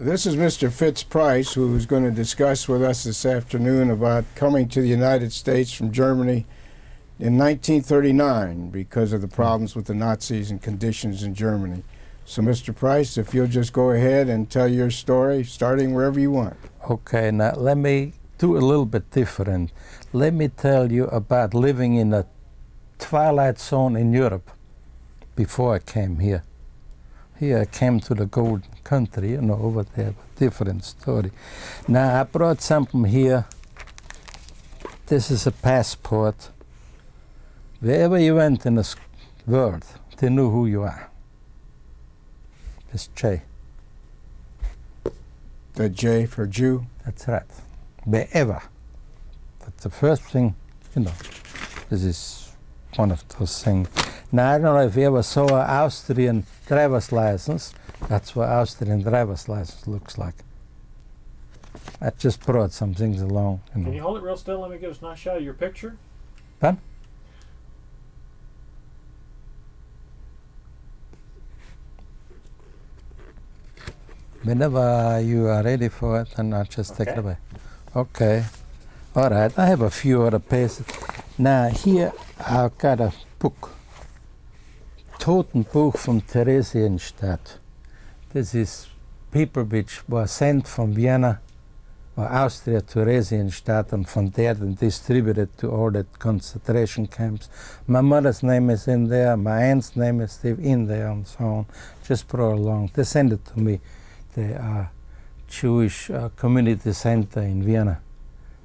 This is Mr. Fritz Preis, who's going to discuss with us this afternoon about coming to the United States from Germany in 1939 because of the problems with the Nazis and conditions in Germany. So, Mr. Preis, if you'll just go ahead and tell your story, starting wherever you want. Okay, now let me do a little bit different. Let me tell you about living in a twilight zone in Europe before I came here. Here I came to the Golden Country, you know, over there, but different story. Now I brought something here. This is a passport. Wherever you went in the world, they knew who you are. It's J. The J for Jew? That's right. Wherever. That's the first thing, you know. This is one of those things. Now, I don't know if you ever saw an Austrian driver's license. That's what Austrian driver's license looks like. I just brought some things along. You know. Can you hold it real still? Let me get a nice shot of your picture. Pardon? Whenever you are ready for it, then I'll just take it away. Okay. All right. I have a few other pages. Now, here I've got a book. Totenbuch from Theresienstadt. This is people which were sent from Vienna or Austria to Theresienstadt and from there then distributed to all the concentration camps. My mother's name is in there, my aunt's name is still in there and so on. Just brought along. They sent it to me. The Jewish community center in Vienna.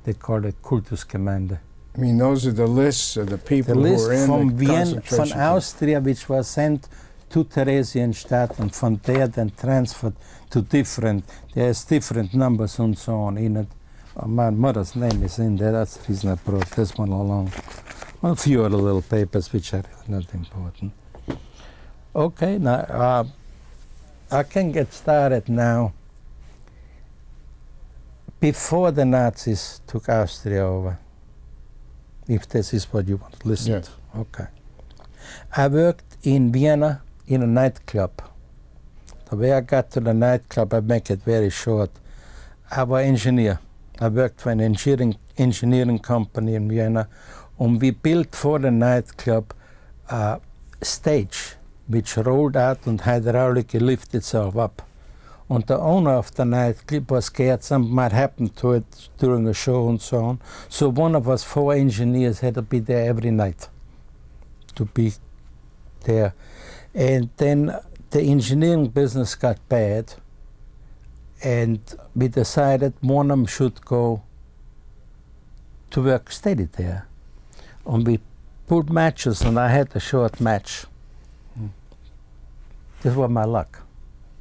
They call it Kultusgemeinde. I mean, those are the lists of the people The who list were in from the Vienna, concentration from camp. Austria, which was sent to Theresienstadt and from there then transferred to different, there's different numbers and so on in it. My mother's name is in there, that's the reason I brought this one along. Well, a few other little papers which are really not important. Okay, now I can get started now. Before the Nazis took Austria over, if this is what you want to listen Yes. to. Okay. I worked in Vienna in a nightclub. The way I got to the nightclub, I make it very short. I was an engineer. I worked for an engineering company in Vienna, and we built for the nightclub a stage which rolled out and hydraulically lifted itself up. And the owner of the nightclub was scared something might happen to it during a show and so on. So one of us 4 engineers had to be there every night to be there. And then the engineering business got bad, and we decided one of them should go to work steady there. And we pulled matches, and I had a short match. This was my luck.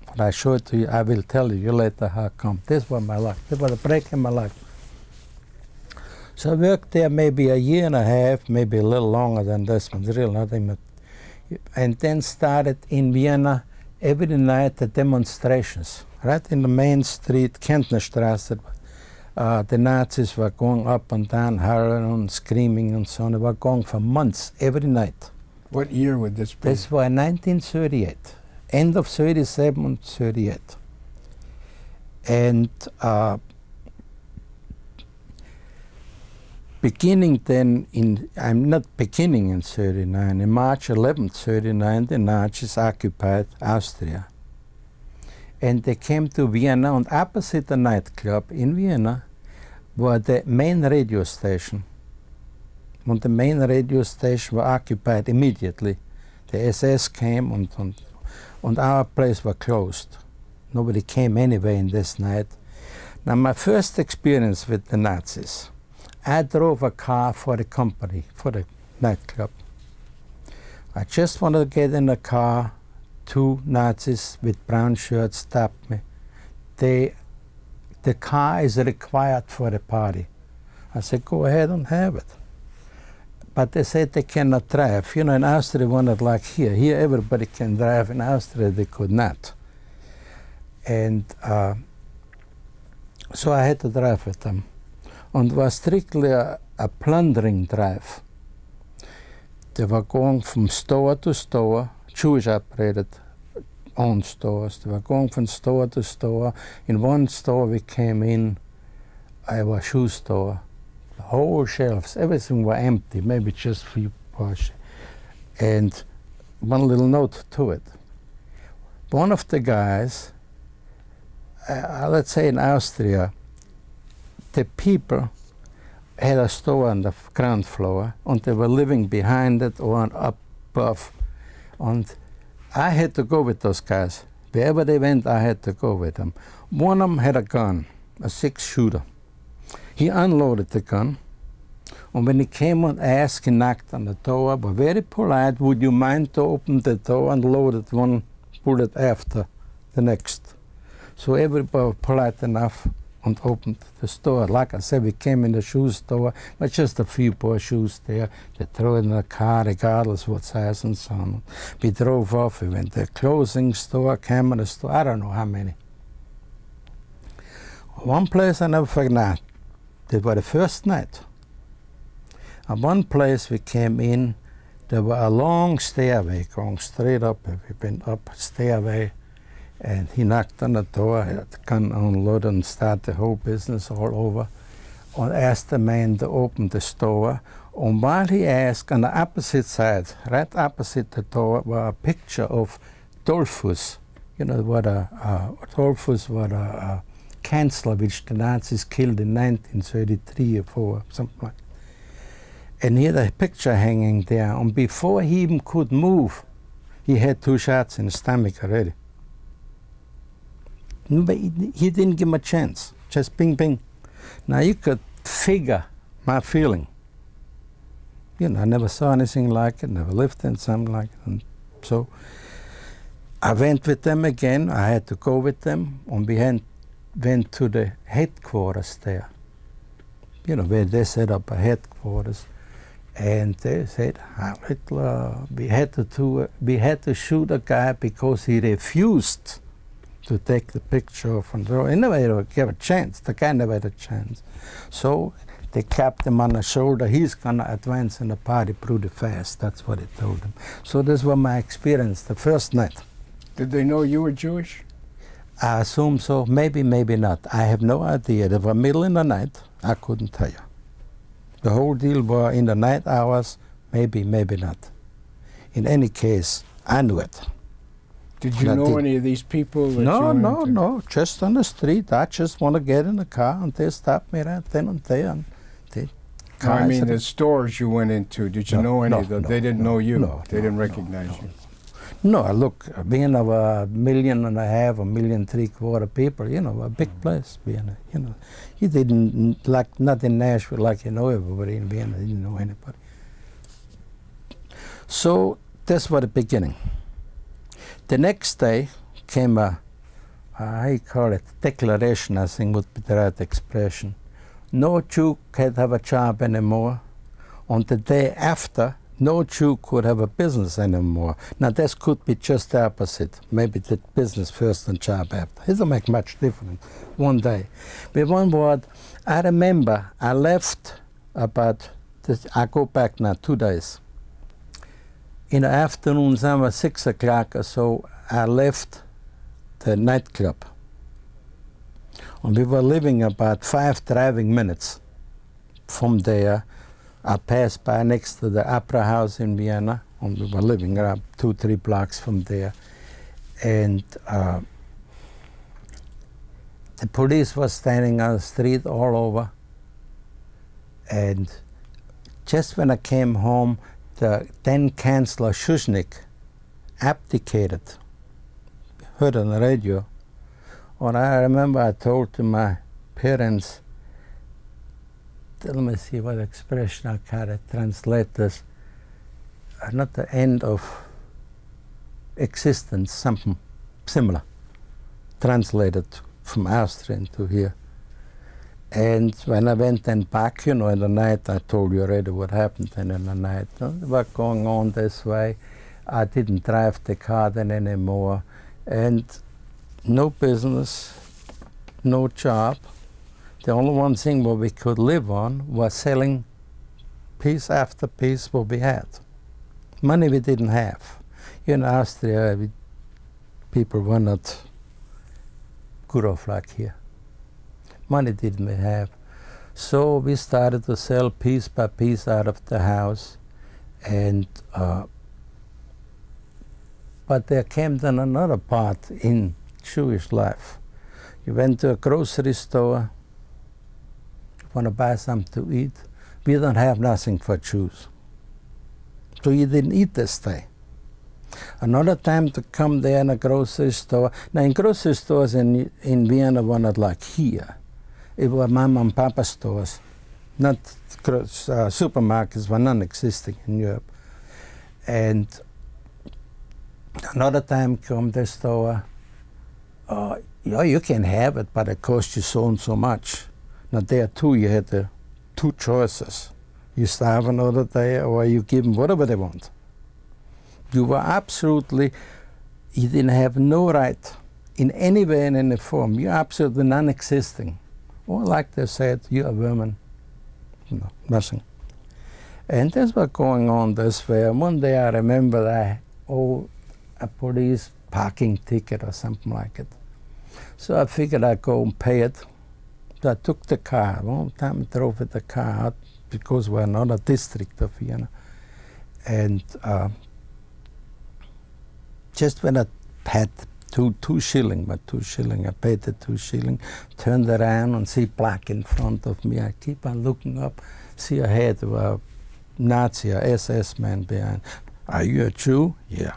When I show it to you, I will tell you later how come. This was my luck. This was a break in my life. So I worked there maybe a year and a half, maybe a little longer than this one, really nothing. And then started in Vienna every night the demonstrations. Right in the main street, Kärntnerstraße, the Nazis were going up and down, hurling and screaming and so on. They were going for months, every night. What year would this be? This was 1938. End of 37 and 38. And beginning then I'm not beginning in 39, in March 11th, 39, the Nazis occupied Austria. And they came to Vienna, and opposite the nightclub in Vienna was the main radio station. And the main radio station was occupied immediately. The SS came and our place was closed. Nobody came anyway in this night. Now, my first experience with the Nazis, I drove a car for the company, for the nightclub. I just wanted to get in the car. 2 Nazis with brown shirts stopped me. The car is required for the party. I said, go ahead and have it. But they said they cannot drive. You know, in Austria, one not like here. Here, everybody can drive. In Austria, they could not. And so I had to drive with them. And it was strictly a plundering drive. They were going from store to store, Jewish operated own stores. They were going from store to store. In one store we came in, I was a shoe store. The whole shelves, everything was empty, maybe just a few Porsche. And one little note to it. One of the guys, let's say in Austria, the people had a store on the ground floor and they were living behind it or up above. And I had to go with those guys. Wherever they went, I had to go with them. One of them had a gun, a 6-shooter. He unloaded the gun. And when he came and asked, he knocked on the door, was very polite, would you mind to open the door, and loaded one bullet after the next. So everybody was polite enough and opened the store. Like I said, we came in the shoe store, but just a few pair shoes there. They throw it in the car, regardless what size and so on. We drove off, we went to the clothing store, camera store, I don't know how many. One place I never forgot, that was the first night. At one place we came in, there was a long stairway going straight up. We went up a stairway, and he knocked on the door, had the gun unloaded and started the whole business all over, and asked the man to open the store. And while he asked, on the opposite side, right opposite the door, was a picture of Dollfuss. You know what Dollfuss was a chancellor which the Nazis killed in 1933 or 4, something like that. And he had a picture hanging there, and before he even could move, he had 2 shots in the stomach already. But he didn't give him a chance, just ping, ping. Now you could figure my feeling. You know, I never saw anything like it, never lived in something like it. And so I went with them again, I had to go with them, and we went to the headquarters there. You know, where they set up a headquarters. And they said, Hitler, we had to shoot a guy because he refused to take the picture of and he never gave a chance. The guy never had a chance. So they clapped him on the shoulder. He's gonna advance in the party pretty fast. That's what they told him. So this was my experience the first night. Did they know you were Jewish? I assume so. Maybe, maybe not. I have no idea. It was middle in the night. I couldn't tell you. The whole deal was in the night hours, maybe, maybe not. In any case, I knew it. Did you know any of these people? That No, just on the street. I just want to get in the car, and they stopped me right then and there. And I mean, the stores you went into, did you know any of them? They didn't know you? They didn't recognize you? No, look, being of 1.5 million, 1.3 million people, you know, a big place, Vienna, you know. You didn't, like, not in Nashville, like you know everybody in Vienna, you didn't know anybody. So, this was the beginning. The next day came how you call it, declaration, I think would be the right expression. No Jew could have a job anymore. On the day after, no Jew could have a business anymore. Now this could be just the opposite. Maybe the business first and job after. It doesn't make much difference one day. With one word, I remember I left about, I go back now 2 days. In the afternoon, somewhere 6 o'clock or so, I left the nightclub. And we were living about 5 driving minutes from there. I passed by next to the Opera House in Vienna, and we were living around 2-3 blocks from there. And the police was standing on the street all over. And just when I came home, the then Chancellor Schuschnigg abdicated. Heard on the radio. And I remember I told to my parents, let me see what expression I can translate this. Not the end of existence, something similar, translated from Austrian to here. And when I went then back, you know, in the night, I told you already what happened then in the night. It was going on this way. I didn't drive the car then anymore. And no business, no job. The only one thing what we could live on was selling piece after piece what we had. Money we didn't have. In Austria, people were not good off like here. Money didn't we have. So we started to sell piece by piece out of the house. And but there came then another part in Jewish life. You went to a grocery store, you want to buy something to eat. We don't have nothing for Jews. So you didn't eat this day. Another time to come there in a grocery store. Now in grocery stores in Vienna were not like here. It were mom and papa stores. Not supermarkets were non-existing in Europe. And another time come the store, yeah, you can have it, but it costs you so and so much. Now there too, you had the two choices. You starve another day, or you give them whatever they want. You were absolutely, you didn't have no right in any way and any form. You're absolutely non-existing. Or like they said, you're a woman. No, nothing. And this was going on this way. And one day I remember I owed a police parking ticket or something like it. So I figured I'd go and pay it. So I took the car. One time I drove with the car out because we're not a district of Vienna. And just when I had two shilling, but 2 shilling, I paid the 2 shilling, turned around and see black in front of me. I keep on looking up, see ahead of a Nazi, a SS man behind. Are you a Jew? Yeah.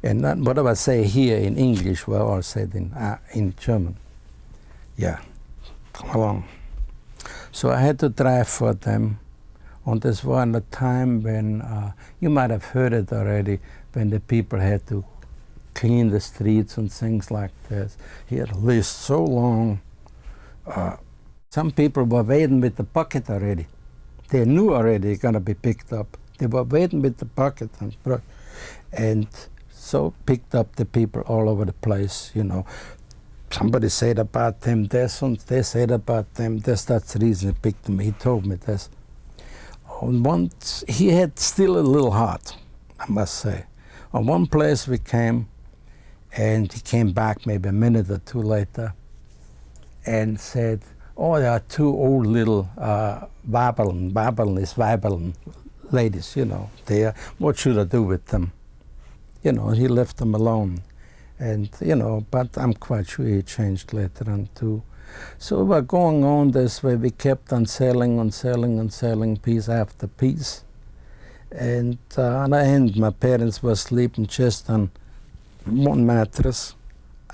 And not whatever I say here in English, were all said in German. Yeah, come along. So I had to drive for them. And this was a time when, you might have heard it already, when the people had to clean the streets and things like this. He had a list so long. Some people were waiting with the bucket already. They knew already they're going to be picked up. They were waiting with the bucket and so picked up the people all over the place, you know. Somebody said about them this, and they said about them this. That's the reason he picked them. He told me this. And once, he had still a little heart, I must say. On one place we came, and he came back maybe a minute or two later and said, oh, there are 2 old little Weibeln ladies, you know, there. What should I do with them? You know, he left them alone. And, you know, but I'm quite sure he changed later on too. So we were going on this way. We kept on selling and selling and selling piece after piece. And on the end, my parents were sleeping just on one mattress.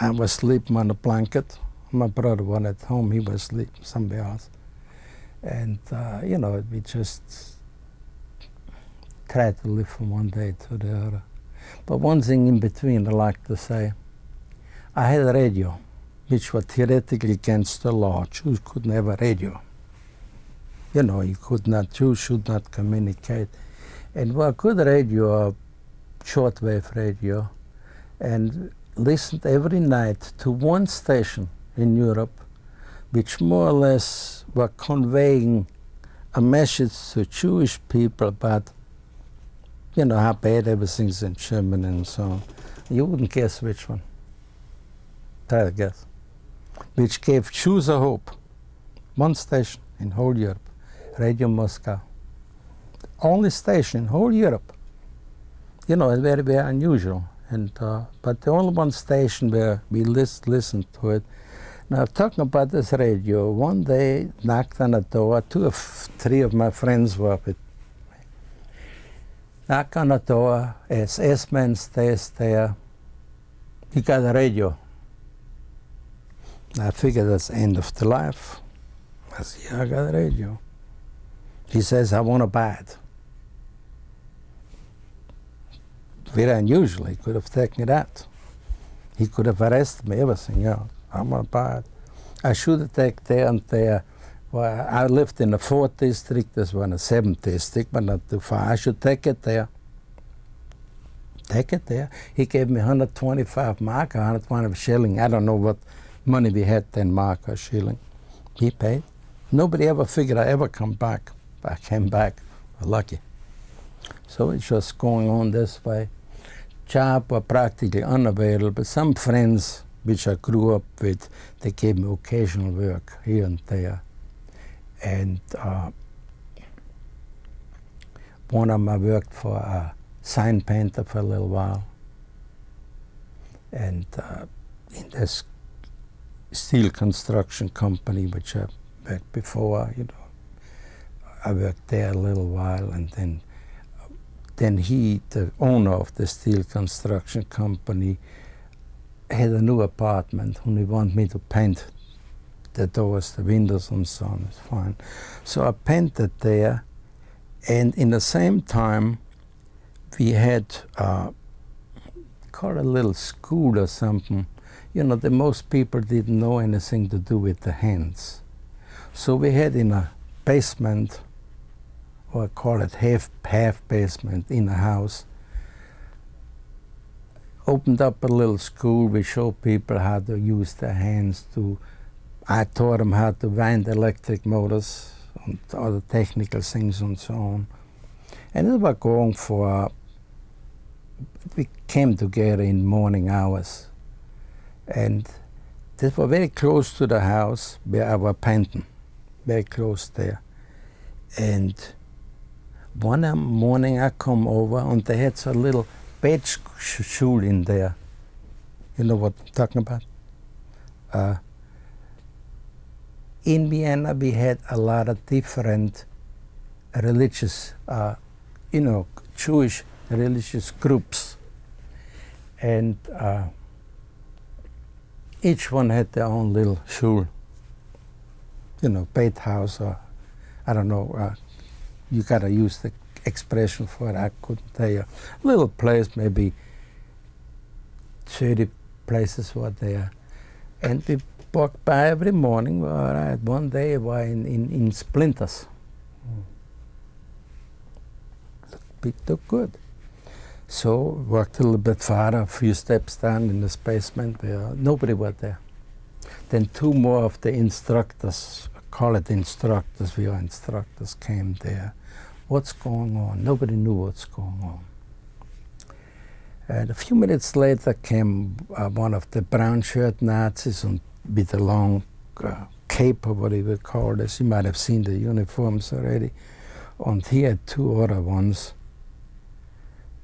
I was sleeping on a blanket. My brother was at home. He was sleeping somewhere else. And, you know, we just tried to live from one day to the other. But one thing in between I like to say, I had a radio, which was theoretically against the law. Jews couldn't have a radio. You know, Jews should not communicate. And we had a good radio, a shortwave radio, and listened every night to one station in Europe, which more or less were conveying a message to Jewish people about, you know, how bad everything's in German and so on. You wouldn't guess which one. Try to guess. Which gave Jews a hope. One station in whole Europe, Radio Moscow. Only station in whole Europe. You know, it's very, very unusual. And but the only one station where we listened to it. Now, talking about this radio, one day knocked on the door. 2 or 3 of my friends were with me. Knock on the door, SS man stays there. He got a radio. I figured that's the end of the life. I said, yeah, I got a radio. He says, I want to buy it. Very unusual. He could have taken it out. He could have arrested me, everything. Yeah, I want to buy it. I should have taken there and there. Well, I lived in the 4th district, this was in the 7th district, but not too far. I should take it there. Take it there. He gave me 125 mark, 125 shilling. I don't know what money we had then, mark or shilling. He paid. Nobody ever figured I'd ever come back. I came back, lucky. So it's just going on this way. job was practically unavailable. Some friends which I grew up with, they gave me occasional work here and there. And one of them I worked for a sign painter for a little while. And in this steel construction company, which I worked before, you know, I worked there a little while, and then he, the owner of the steel construction company, had a new apartment and he wanted me to paint the doors, the windows and so on. It's fine. So I painted there, and in the same time we had called a little school or something. You know, the most people didn't know anything to do with the hands. So we had in a basement, or I call it half basement in a house, opened up a little school. We showed people how to use their hands to, I taught them how to wind electric motors and other technical things and so on. And it was going for, we came together in morning hours. And this was very close to the house where I was painting, very close there. And one morning I come over and they had a little page school in there. You know what I'm talking about? In Vienna we had a lot of different religious, you know, Jewish religious groups. And each one had their own little shul, you know, Beit house, or I don't know, you gotta use the expression for it, I couldn't tell you. Little place, maybe 30 places were there. And we walked by every morning. All right, one day I was in splinters. It looked good. So walked a little bit farther, a few steps down in this basement where nobody was there. Then two more of the instructors, call it instructors, we are instructors, came there. What's going on? Nobody knew what's going on. And a few minutes later came one of the brown shirt Nazis and with a long cape, or what he would call this. You might have seen the uniforms already. And he had two other ones.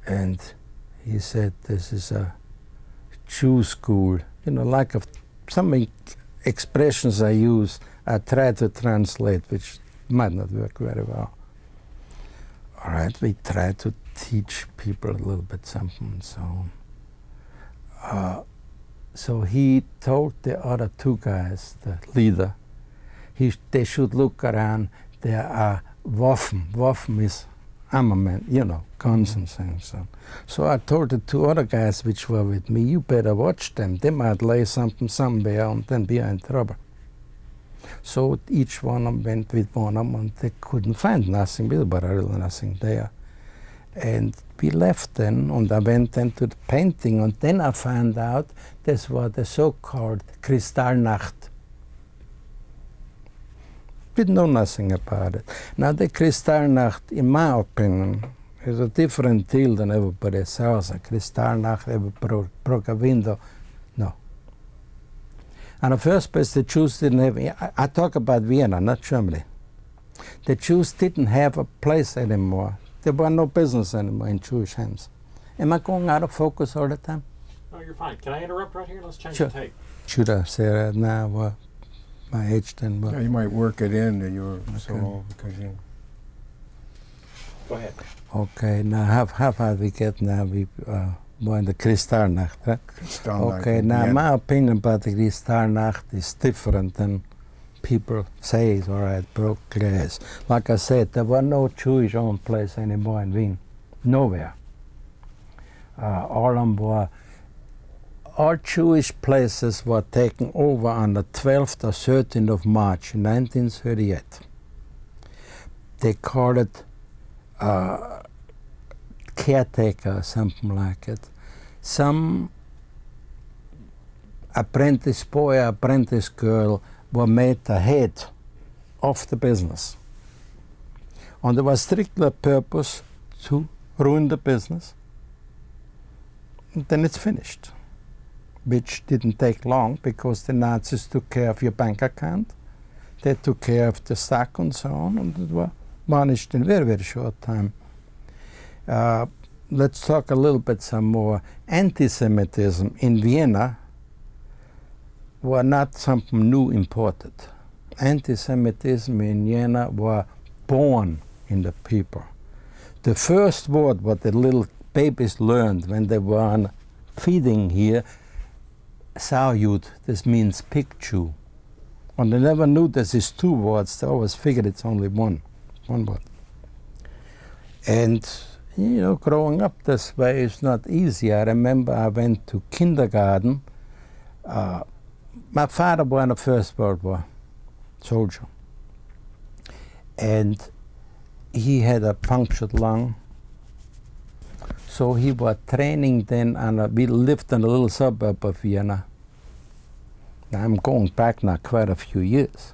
And he said, this is a Jew school. You know, like some expressions I use, I try to translate, which might not work very well. All right, we try to teach people a little bit something and so on. So he told the other two guys, the leader, they should look around. There are Waffen. Waffen is armament, you know, guns and things. So I told the two other guys which were with me, you better watch them. They might lay something somewhere and then be in trouble. So each one of them went with one of them and they couldn't find nothing, there was really nothing there. And we left then, and I went then to the painting, and then I found out this was the so-called Kristallnacht. Didn't know nothing about it. Now the Kristallnacht, in my opinion, is a different deal than everybody says. A Kristallnacht, everybody broke a window. No. And the first place, the Jews didn't have, I talk about Vienna, not Germany. The Jews didn't have a place anymore. There was no business anymore in Jewish hands. Am I going out of focus all the time? No, you're fine. Can I interrupt right here? Let's change Sure. the tape. Should I say that now? Well, my age then. Yeah, you might work it in that you were so Okay. old because you. Go ahead. Okay, now how far we get now? We were in the Kristallnacht, right? Okay, now my opinion about the Kristallnacht is different than people say. All right, broke glass. Like I said, there was no Jewish-owned place anymore in Wien, nowhere. All Jewish places were taken over on the 12th or 13th of March, 1938. They called it caretaker or something like it. Some apprentice boy, apprentice girl were made the head of the business. And there was strictly a purpose to ruin the business. then it's finished, which didn't take long because the Nazis took care of your bank account. They took care of the stock and so on, and it was vanished in a very, very short time. Let's talk a little bit some more. Anti-Semitism in Vienna was not something new imported. Anti-Semitism in Vienna was born in the people. The first word what the little babies learned when they were on feeding here, Saujud, this means pig chew. And they never knew this is two words, they always figured it's only one word. And you know, growing up this way is not easy. I remember I went to kindergarten. My father was in the First World War, soldier. And he had a punctured lung. So he was training then, we lived in a little suburb of Vienna. Now I'm going back now quite a few years.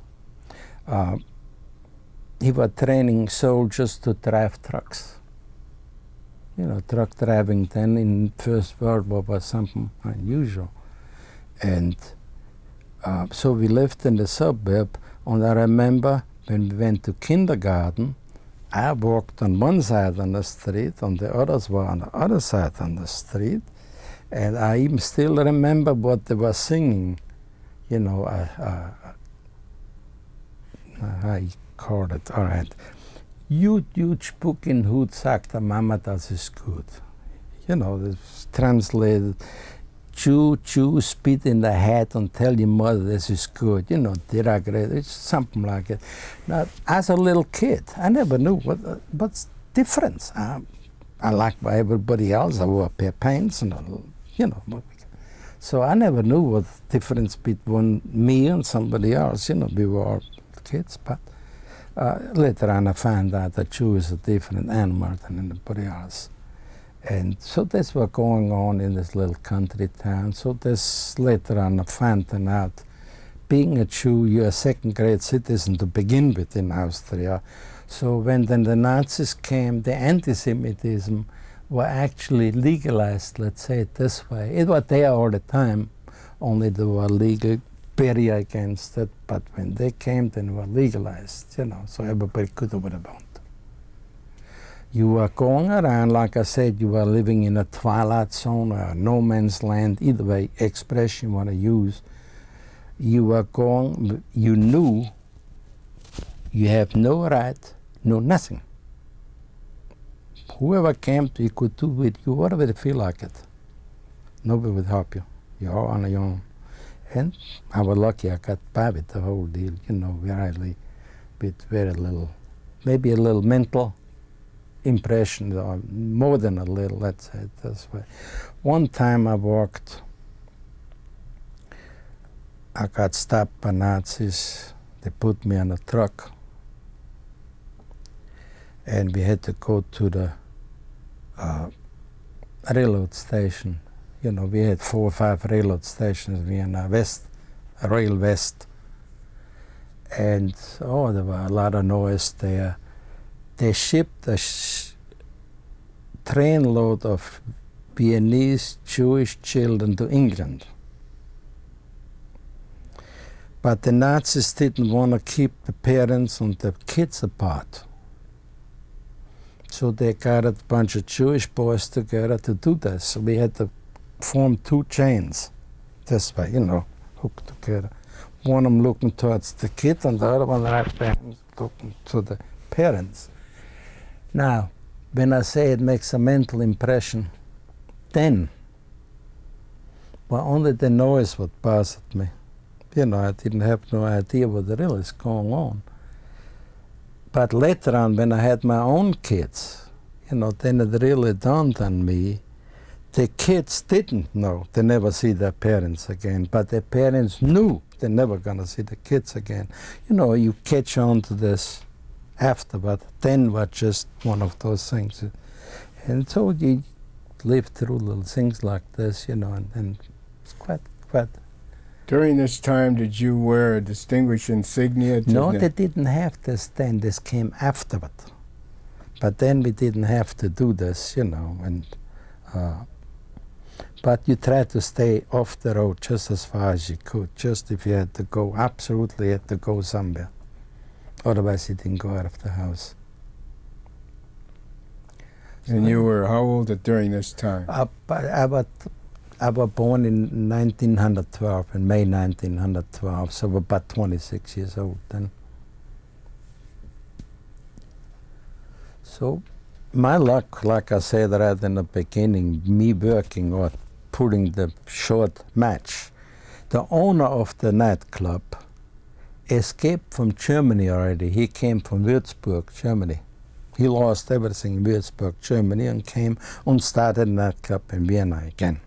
He was training soldiers to drive trucks. You know, truck driving then in First World War was something unusual. And so we lived in the suburb, and I remember when we went to kindergarten, I walked on one side on the street, and the others were on the other side on the street. And I even still remember what they were singing, you know, how you call it, all right. Huge book in Hut sagt der Mama, das ist gut. You know, it's translated, chew, spit in the head and tell your mother this is good. You know, it's something like it. Now, as a little kid, I never knew what's difference. I like everybody else, I wore a pair of pants and, you know. So I never knew what the difference between me and somebody else. You know, we were all kids, but later on I found out that Jew is a different animal than anybody else. And so that's what going on in this little country town. So this later on I found out, being a Jew, you're a second-grade citizen to begin with in Austria. So when then the Nazis came, the anti-Semitism were actually legalized, let's say it this way. It was there all the time, only they were legal barrier against it, but when they came, then they were legalized, you know, so everybody could do what they want. You were going around, like I said, you were living in a twilight zone or no man's land, either way expression you want to use. You were going, you knew you have no right, no nothing. Whoever came, you could do with you whatever they feel like it. Nobody would help you. You're all on your own. And I was lucky I got by with the whole deal, you know, with very little, maybe a little mental impression, or more than a little, let's say it this way. One time I got stopped by Nazis. They put me on a truck, and we had to go to the railroad station. You know, we had 4 or 5 railroad stations in Vienna, Rail West. And, there were a lot of noise there. They shipped a trainload of Viennese Jewish children to England. But the Nazis didn't want to keep the parents and the kids apart. So they got a bunch of Jewish boys together to do this. So we had to form 2 chains this way, you know, hooked together. One of them looking towards the kid and the other one right behind looking to the parents. Now, when I say it makes a mental impression, then, well, only the noise would bothered me. You know, I didn't have no idea what the real is going on. But later on, when I had my own kids, you know, then it really dawned on me. The kids didn't know. They never see their parents again. But their parents knew they're never going to see the kids again. You know, you catch on to this after, but then was just one of those things. And so you live through little things like this, you know, and it's quite. During this time, did you wear a distinguished insignia? No, they didn't have this then. This came afterward. But then we didn't have to do this, you know. And But you try to stay off the road just as far as you could, just if you had to go, absolutely had to go somewhere. Otherwise you didn't go out of the house. And you were how old during this time? I was born in 1912, in May 1912, so about 26 years old then. So my luck, like I said right in the beginning, me working or pulling the short match, the owner of the nightclub escaped from Germany already. He came from Würzburg, Germany. He lost everything in Würzburg, Germany, and came and started a nightclub in Vienna again.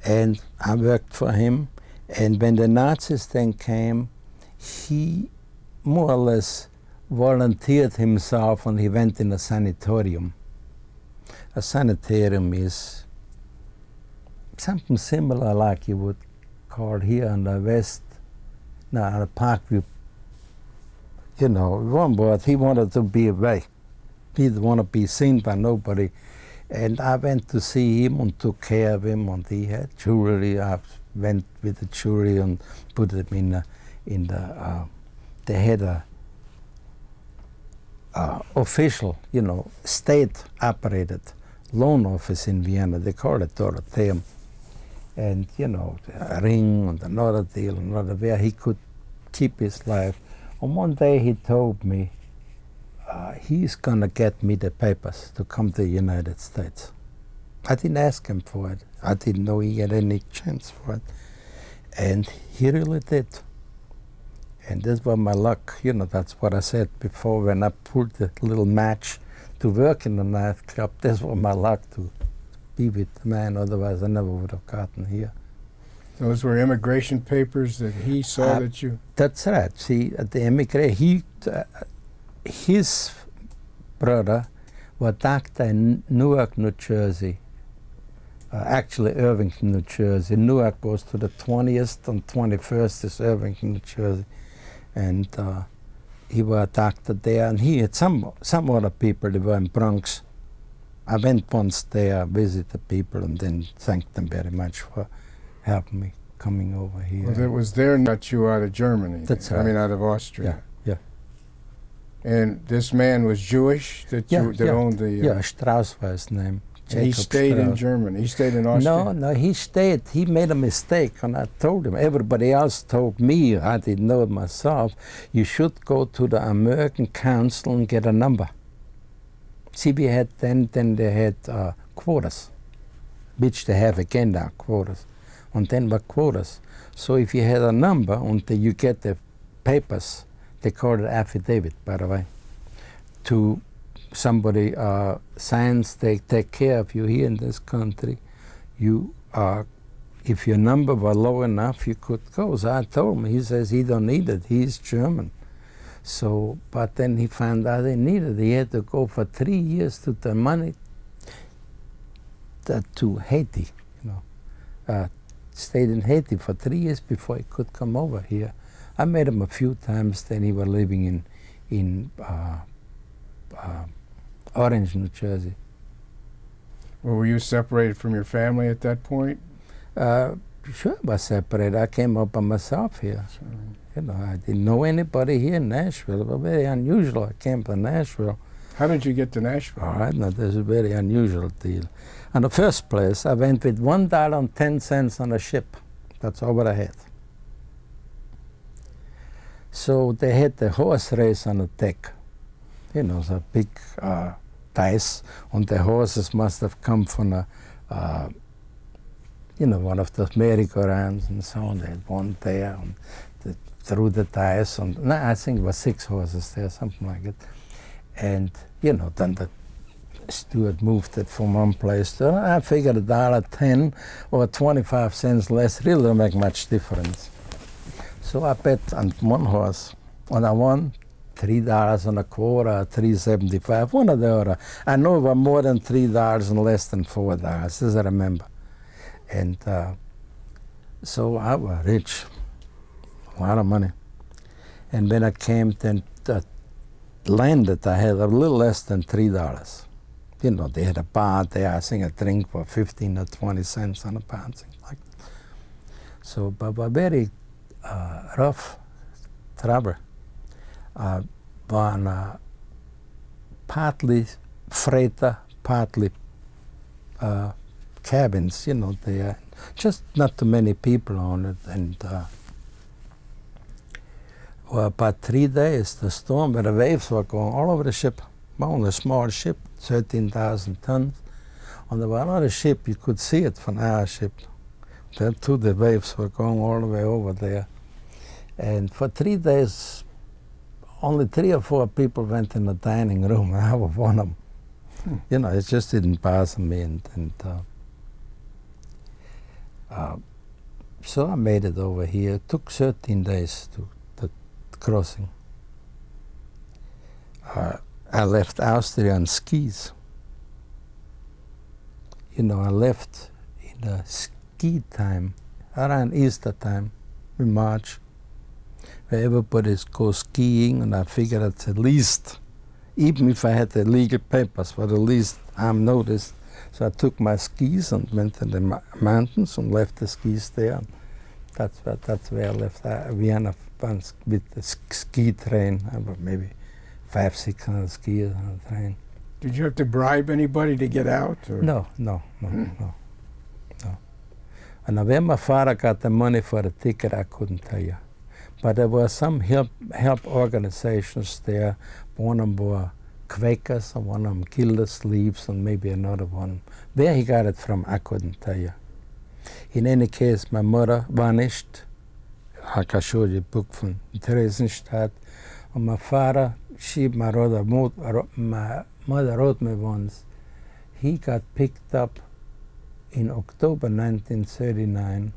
And I worked for him, and when the Nazis then came, he more or less volunteered himself and he went in a sanatorium. A sanitarium is something similar like you would call here on the west, the Parkview. You know, one word, he wanted to be away. He didn't want to be seen by nobody. And I went to see him and took care of him, and he had jewelry. I went with the jewelry and put them in the they had a official, you know, state-operated loan office in Vienna. They call it Dorotheum. And, you know, a ring and another deal, another, where he could keep his life. And one day he told me he's going to get me the papers to come to the United States. I didn't ask him for it. I didn't know he had any chance for it. And he really did. And this was my luck. You know, that's what I said before when I pulled the little match to work in the nightclub. This was my luck to be with the man. Otherwise, I never would have gotten here. Those were immigration papers that he saw that you... That's right. See, at the immigration, his brother was doctor in Newark, New Jersey. Actually, Irvington, New Jersey. Newark goes to the 20th and 21st is Irvington, New Jersey. And he was a doctor there, and he had some other people that were in Bronx. I went once there, visited people, and then thanked them very much for helping me coming over here. Well, it was there got you out of Germany. That's right. I mean, out of Austria. Yeah. And this man was Jewish that owned the... Yeah, Strauss was his name. And he stayed in Germany. He stayed in Austria? No, he stayed. He made a mistake, and I told him. Everybody else told me, I didn't know it myself, you should go to the American Council and get a number. See, we had then they had quotas, which they have again now, quotas. And then were quotas. So if you had a number and you get the papers, they call it affidavit, by the way, to somebody signs, they take care of you here in this country. You if your number was low enough, you could go. So I told him, he says he don't need it, he's German. So, but then he found out he needed it. He had to go for 3 years to the money to Haiti, you know. Stayed in Haiti for 3 years before he could come over here. I met him a few times. Then he was living in Orange, New Jersey. Well, were you separated from your family at that point? Sure, I was separated. I came up by myself here. You know, I didn't know anybody here in Nashville. It was very unusual. I came to Nashville. How did you get to Nashville? All right, now this is a very unusual deal. In the first place, I went with $1.10 on a ship. That's all what I had. So they had the horse race on the deck. You know, the big dice, and the horses must have come from a, you know, one of those merry-go-rounds and so on. They had one there, and they threw the dice, and no, I think it was 6 horses there, something like it. And, you know, then the steward moved it from one place to another. I figured $1.10 or 25 cents less really don't make much difference. So I bet on one horse, and I won $3.25, $3.75, one or the other. I know it was more than $3 and less than $4, as I remember. And so I was rich, a lot of money. And when I came, then landed, I had a little less than $3. You know, they had a bar there. I think a drink for 15 or 20 cents on a bar, things like that. So, but very rough trouble. One partly freighter, partly cabins, you know, there. Just not too many people on it. And well, about 3 days, the storm, where the waves were going all over the ship. Only a small ship, 13,000 tons. On the one other ship, you could see it from our ship. There too, the waves were going all the way over there. And for 3 days, only 3 or 4 people went in the dining room, and I was one of them. You know, it just didn't bother me. So I made it over here. It took 13 days to the crossing. I left Austria on skis. You know, I left in the ski time, around Easter time, in March, where everybody goes skiing, and I figured at the least, even if I had the legal papers, for the least I'm noticed. So I took my skis and went to the mountains and left the skis there. That's where I left Vienna once with the ski train. I was maybe 500-600 skiers on the train. Did you have to bribe anybody to get out? Or? No. And when my father got the money for the ticket, I couldn't tell you. But there were some help organizations there. One of them were Quakers, and one of them Gildersleeves, and maybe another one. Where he got it from, I couldn't tell you. In any case, my mother vanished. Like I showed you a book from Theresienstadt. And my father, my mother wrote me once, he got picked up in October 1939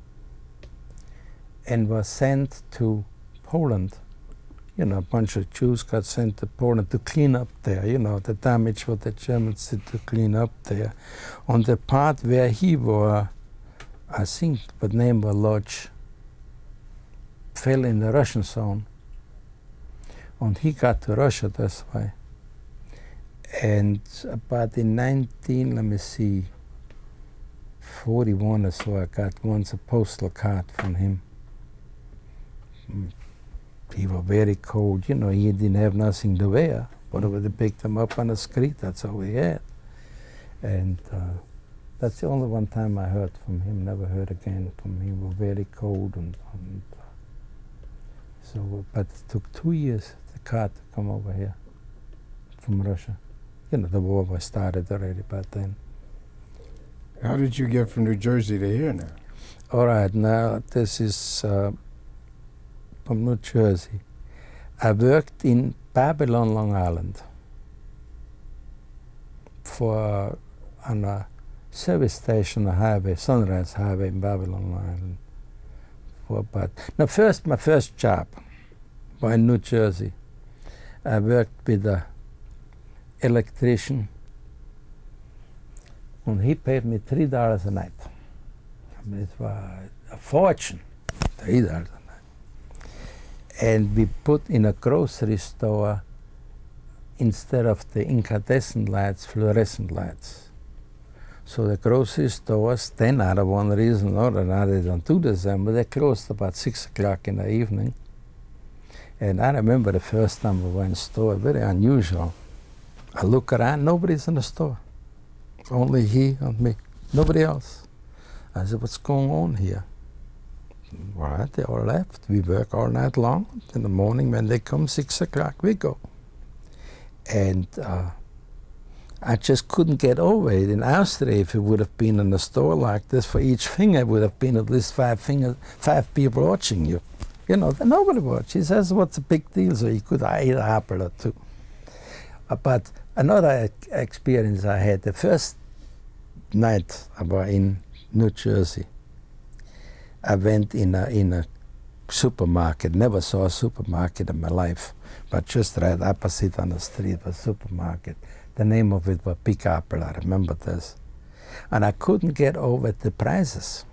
and was sent to Poland. You know, a bunch of Jews got sent to Poland to clean up there, you know, the damage what the Germans did to clean up there. On the part where he was, I think the name was Lodz, fell in the Russian zone. And he got to Russia this way. And about in 41 or so, I got once a postal card from him. He was very cold, you know, he didn't have nothing to wear. Whatever they picked him up on the street, that's all he had. And that's the only one time I heard from him, never heard again from him. He was very cold. So, but it took 2 years, the card to come over here from Russia. You know, the war was started already by then. How did you get from New Jersey to here now? All right, now this is from New Jersey. I worked in Babylon, Long Island, on a service station, a highway, Sunrise Highway in Babylon, Long Island. My first job was in New Jersey. I worked with an electrician, and he paid me $3 a night. I mean, it was a fortune, $3 a night. And we put in a grocery store, instead of the incandescent lights, fluorescent lights. So the grocery stores, then out of one reason or another, they don't do the same, but they closed about 6 o'clock in the evening. And I remember the first time we went in the store, very unusual. I look around, nobody's in the store. Only he and me, nobody else. I said, what's going on here? All right, they all left. We work all night long. In the morning, when they come 6 o'clock, we go. And I just couldn't get over it. In Austria, if it would have been in a store like this, for each finger, it would have been at least 5 people watching you. You know, nobody watched. He says, what's the big deal? So he could eat an apple or two. But another experience I had, the first night I was in New Jersey, I went in a supermarket. Never saw a supermarket in my life, but just right opposite on the street was a supermarket. The name of it was Big Apple, I remember this. And I couldn't get over the prices.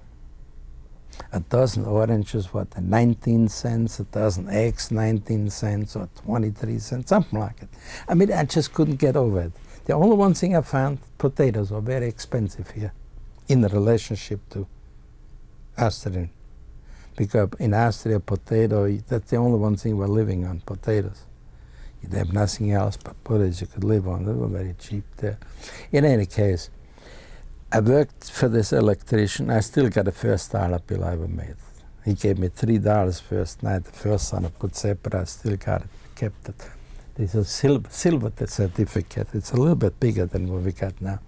A dozen oranges, 19 cents, a dozen eggs, 19 cents, or 23 cents, something like it. I mean, I just couldn't get over it. The only one thing I found, potatoes are very expensive here in the relationship to Austrian. Because in Austria, that's the only one thing we're living on, potatoes. You'd have nothing else but potatoes you could live on. They were very cheap there. In any case, I worked for this electrician. I still got the first dollar bill I ever made. He gave me $3 first night. The first one I put separate. I still got it, kept it. This is a silver certificate. It's a little bit bigger than what we got now.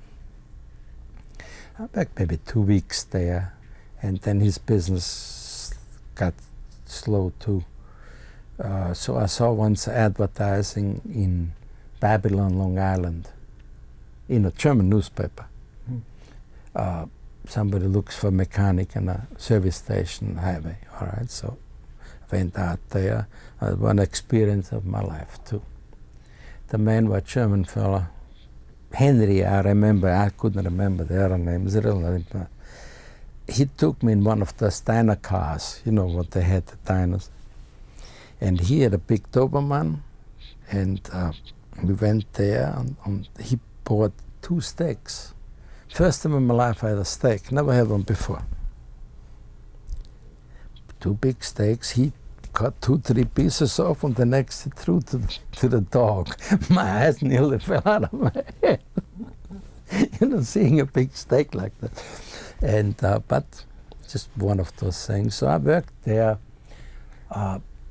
I worked maybe 2 weeks there, and then his business got slow too. So I saw once advertising in Babylon, Long Island, in a German newspaper. Somebody looks for a mechanic in a service station highway. All right, so I went out there. One experience of my life too. The man was a German fella, Henry. I couldn't remember the other name, his real name. He took me in one of those diner cars. You know what they had, the diners. And he had a big Doberman, and we went there, and he bought 2 steaks. First time in my life I had a steak, never had one before. 2 big steaks, he cut 2-3 pieces off, and the next he threw to the dog. My eyes nearly fell out of my head. You know, seeing a big steak like that. And, but just one of those things. So I worked there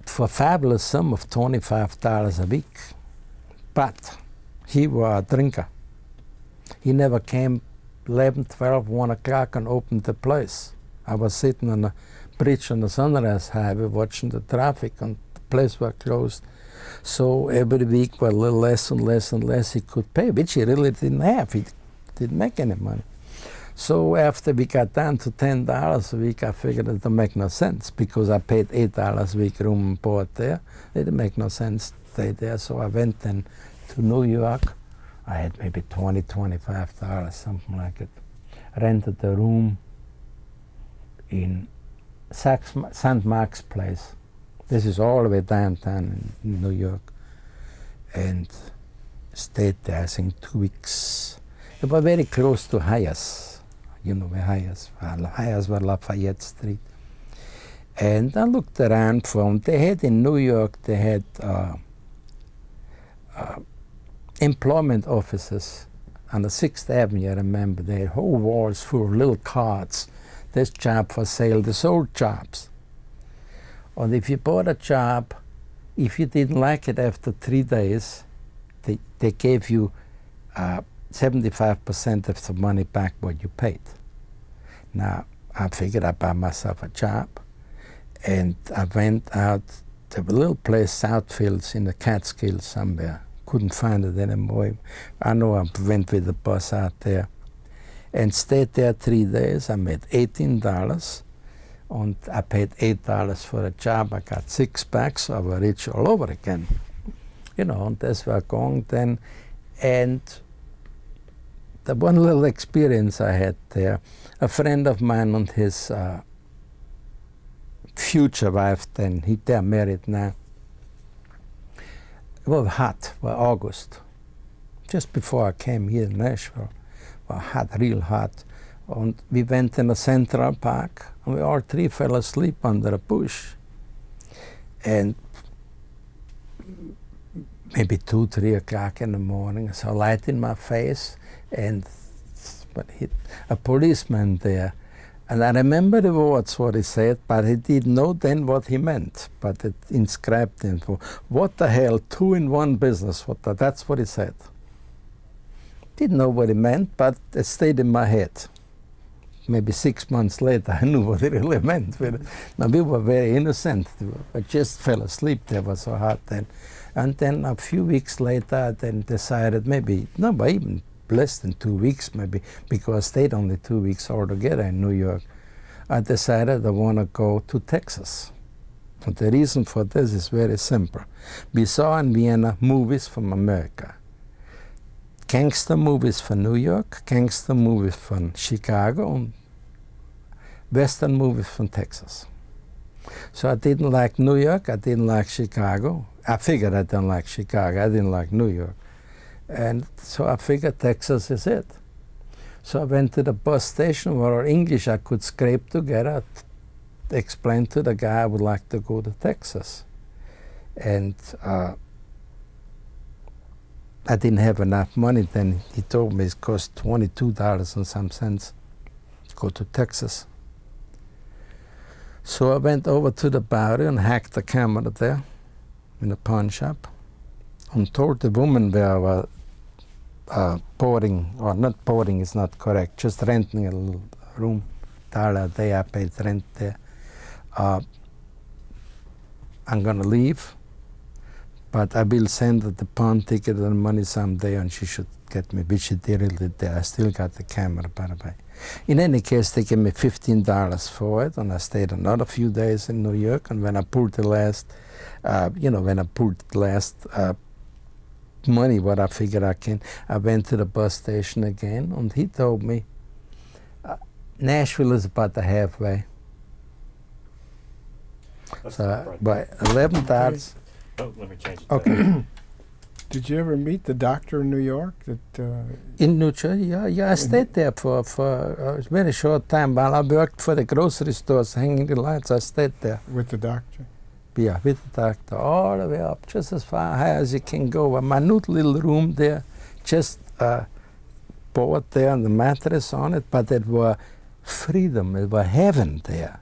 for a fabulous sum of $25 a week. But he was a drinker. He never came 11, 12, 1 o'clock and opened the place. I was sitting on a bridge on the Sunrise Highway watching the traffic, and the place was closed. So every week was a little less and less and less he could pay, which he really didn't have. He didn't make any money. So after we got down to $10 a week, I figured it didn't make no sense, because I paid $8 a week room and board there. It didn't make no sense to stay there. So I went then to New York. I had maybe $20, $25, something like it. Rented a room in St. Mark's Place. This is all the way downtown in New York. And stayed there, I think, 2 weeks. It was very close to Hayes. You know where Hayes was. Hayes was Lafayette Street. And I looked around for them. They had in New York, they had employment offices on the 6th Avenue, I remember. They had whole walls full of little cards. This job for sale, they sold jobs. And if you bought a job, if you didn't like it after 3 days, they gave you 75% of the money back what you paid. Now, I figured I'd buy myself a job, and I went out to a little place, Southfields, in the Catskills somewhere. Couldn't find it anymore. I know I went with the bus out there and stayed there 3 days. I made $18, and I paid $8 for a job. I got 6 packs, so I was rich all over again. You know, and that's where I'm going then. And the one little experience I had there, a friend of mine and his future wife then, they're married now. It was hot, it was August, just before I came here in Nashville. It was hot, real hot. And we went in a Central Park, and we all 3 fell asleep under a bush. And maybe 2, 3 o'clock in the morning, I saw light in my face, and a policeman there. And I remember the words, what he said, but he didn't know then what he meant. But it inscribed him for, what the hell, 2 in 1 business, that's what he said. Didn't know what he meant, but it stayed in my head. Maybe 6 months later, I knew what he really meant. Now, we were very innocent. I just fell asleep, they were so hot then. And then a few weeks later, I then decided but even less than 2 weeks maybe, because I stayed only 2 weeks altogether in New York. I decided I want to go to Texas. And the reason for this is very simple. We saw in Vienna movies from America. Gangster movies from New York, gangster movies from Chicago, and Western movies from Texas. So I didn't like New York, I didn't like Chicago. I figured I didn't like Chicago, I didn't like New York. And so I figured Texas is it. So I went to the bus station where English I could scrape together, explain to the guy I would like to go to Texas. And I didn't have enough money then. He told me it cost $22 and some cents to go to Texas. So I went over to the Bowery and hacked the camera there in a pawn shop and told the woman where I was boarding, or not boarding is not correct, just renting a little room, $1 a day I paid rent there. I'm gonna leave, but I will send her the pawn ticket and money someday and she should get me, which she really did. I still got the camera, by the way. In any case, they gave me $15 for it, and I stayed another few days in New York, and when I pulled the last, money, what I figured I can, I went to the bus station again, and he told me, Nashville is about the halfway. That's So right. by $11, Oh, let me change it. okay. Did you ever meet the doctor in New York? In New Jersey, yeah, I stayed there for a very short time. While I worked for the grocery stores, hanging the lights, I stayed there. With the doctor? Yeah, with the doctor, all the way up, just as far high as you can go. A minute little room there, just board there and the mattress on it, but it was freedom, it was heaven there.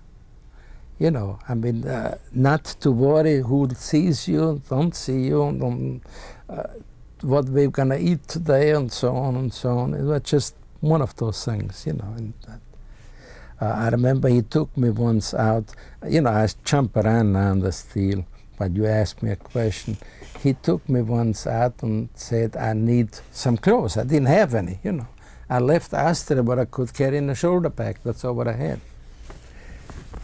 You know, I mean, not to worry who sees you, don't see you, and what we're gonna eat today, and so on and so on. It was just one of those things, you know. And I remember he took me once out. You know, I jump around now on the steel, but you asked me a question. He took me once out and said, I need some clothes. I didn't have any, you know. I left Austria, but I could carry in a shoulder bag. That's all what I had.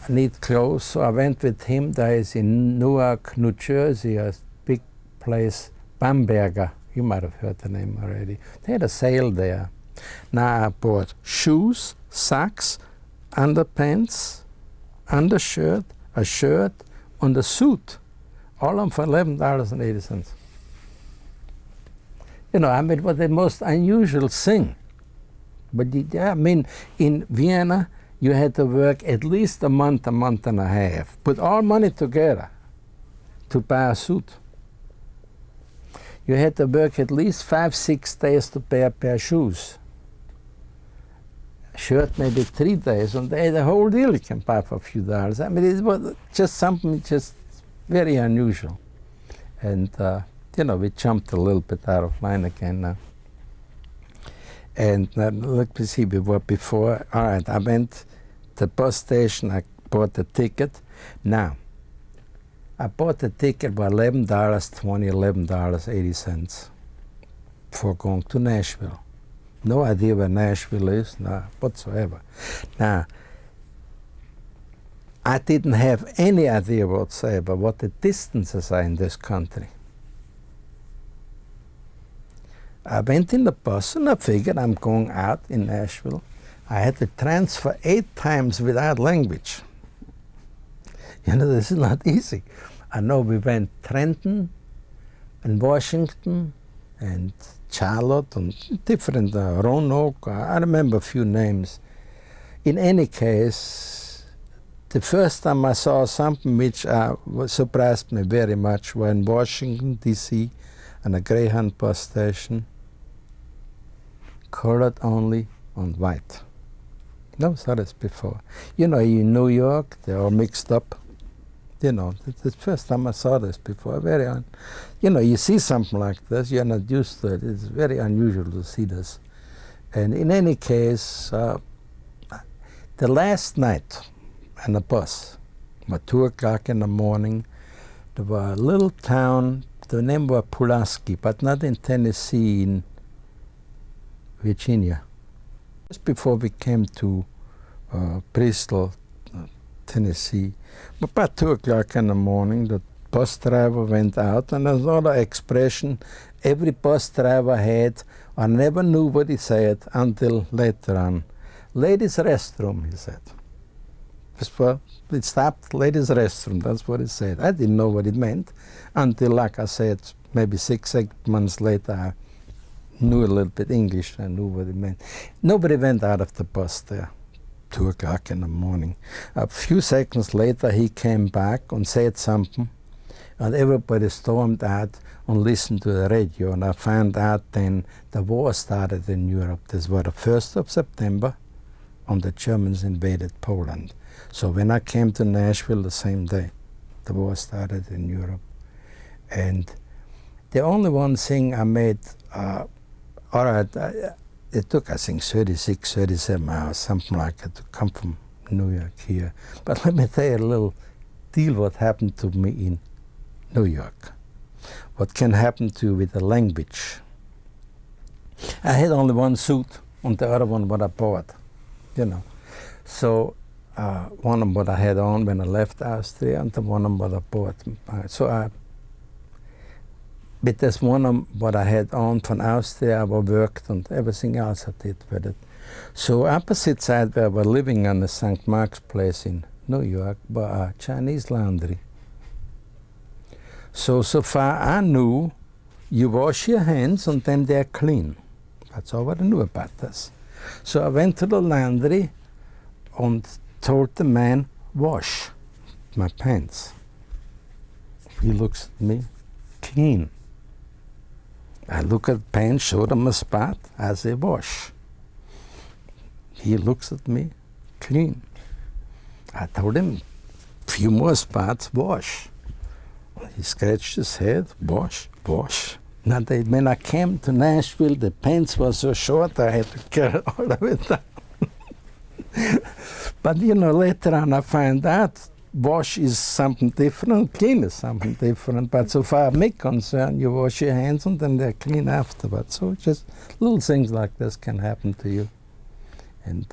I need clothes, so I went with him. There is in Newark, New Jersey, a big place, Bamberger. You might have heard the name already. They had a sale there. Now I bought shoes, socks, underpants, undershirt, a shirt, and a suit. All of them for $11.80. You know, I mean, it was the most unusual thing. But yeah, I mean, in Vienna, you had to work at least a month and a half, put all money together to buy a suit. You had to work at least 5-6 days to buy a pair of shoes. Shirt maybe 3 days, and the whole deal you can buy for a few dollars. I mean, it was just something just very unusual. And, you know, we jumped a little bit out of line again now. And let me see, we were before. All right, I went to the bus station, I bought the ticket. Now, I bought the ticket for $11.80 for going to Nashville. No idea where Nashville is, no, whatsoever. Now, I didn't have any idea whatsoever what the distances are in this country. I went in the bus and I figured I'm going out in Nashville. I had to transfer 8 times without language. You know, this is not easy. I know we went Trenton and Washington and Charlotte and different, Roanoke, I remember a few names. In any case, the first time I saw something which surprised me very much was in Washington, D.C., and a Greyhound bus station, colored only and white. Never saw this before. You know, in New York, they're all mixed up. You know, it's the first time I saw this before. You know, you see something like this, you're not used to it. It's very unusual to see this. And in any case, the last night on the bus, about 2 o'clock in the morning, there was a little town, the name was Pulaski, but not in Tennessee, in Virginia. Just before we came to Bristol, Tennessee, about 2 o'clock in the morning, the bus driver went out, and there's another expression every bus driver had. I never knew what he said until later on. Ladies' restroom, he said. It stopped, ladies' restroom, that's what he said. I didn't know what it meant until, like I said, maybe 6-8 months later, I knew a little bit English. I knew what it meant. Nobody went out of the bus there. 2 o'clock in the morning. A few seconds later, he came back and said something, and everybody stormed out and listened to the radio. And I found out then the war started in Europe. This was the 1st of September, and the Germans invaded Poland. So when I came to Nashville the same day, the war started in Europe. And the only one thing I made, all right, it took, I think, 36, 37 hours, something like that, to come from New York here. But let me tell you a little deal what happened to me in New York. What can happen to you with the language. I had only one suit, and the other one what I bought, you know. So one of what I had on when I left Austria, and the one of what I bought. With this one of what I had on from Austria, I worked, and everything else I did with it. So opposite side where I was living on the St. Mark's Place in New York, was a Chinese laundry. So far I knew, you wash your hands and then they're clean. That's all what I knew about this. So I went to the laundry and told the man, wash my pants. He looks at me, clean. I look at the pants, showed him a spot, I say, wash. He looks at me, clean. I told him, few more spots, wash. He scratched his head, wash, wash. Now, when I came to Nashville, the pants were so short, I had to carry all of it down. But, you know, later on I found out wash is something different, clean is something different. But so far I'm concerned, you wash your hands and then they're clean afterwards. So just little things like this can happen to you. And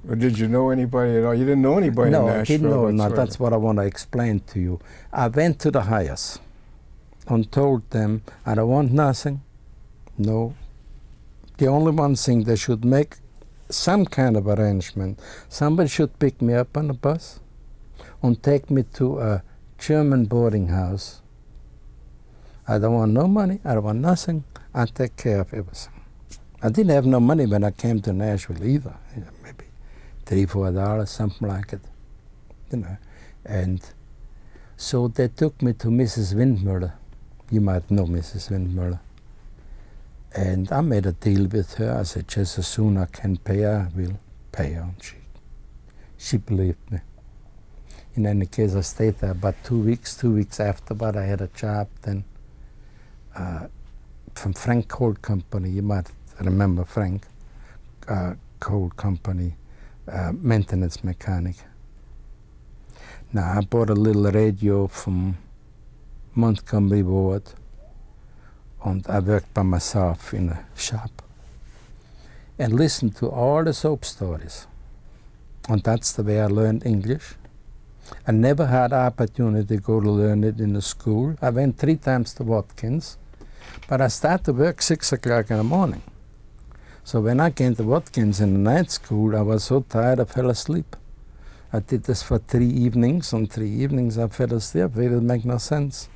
Or did you know anybody at all? You didn't know anybody in no, Nashville? I didn't know. No, whatsoever. that's what I want to explain to you. I went to the highest and told them, I don't want nothing. No. The only one thing, they should make some kind of arrangement. Somebody should pick me up on a bus and take me to a German boarding house. I don't want no money. I don't want nothing. I take care of everything. I didn't have no money when I came to Nashville either. You know, maybe $3, $4, something like it. You know. And so they took me to Mrs. Windmüller. You might know Mrs. Windmüller. And I made a deal with her. I said, just as soon I can pay her, I will pay her. And she believed me. In any case, I stayed there about 2 weeks. 2 weeks afterward, I had a job then from Frank Coal Company. You might remember Frank Coal Company, maintenance mechanic. Now, I bought a little radio from Montgomery Ward, and I worked by myself in a shop and listened to all the soap stories. And that's the way I learned English. I never had the opportunity to go to learn it in the school. I went 3 times to Watkins, but I started to work 6 o'clock in the morning. So when I came to Watkins in the night school, I was so tired I fell asleep. I did this for 3 evenings. On 3 evenings I fell asleep. It didn't make no sense.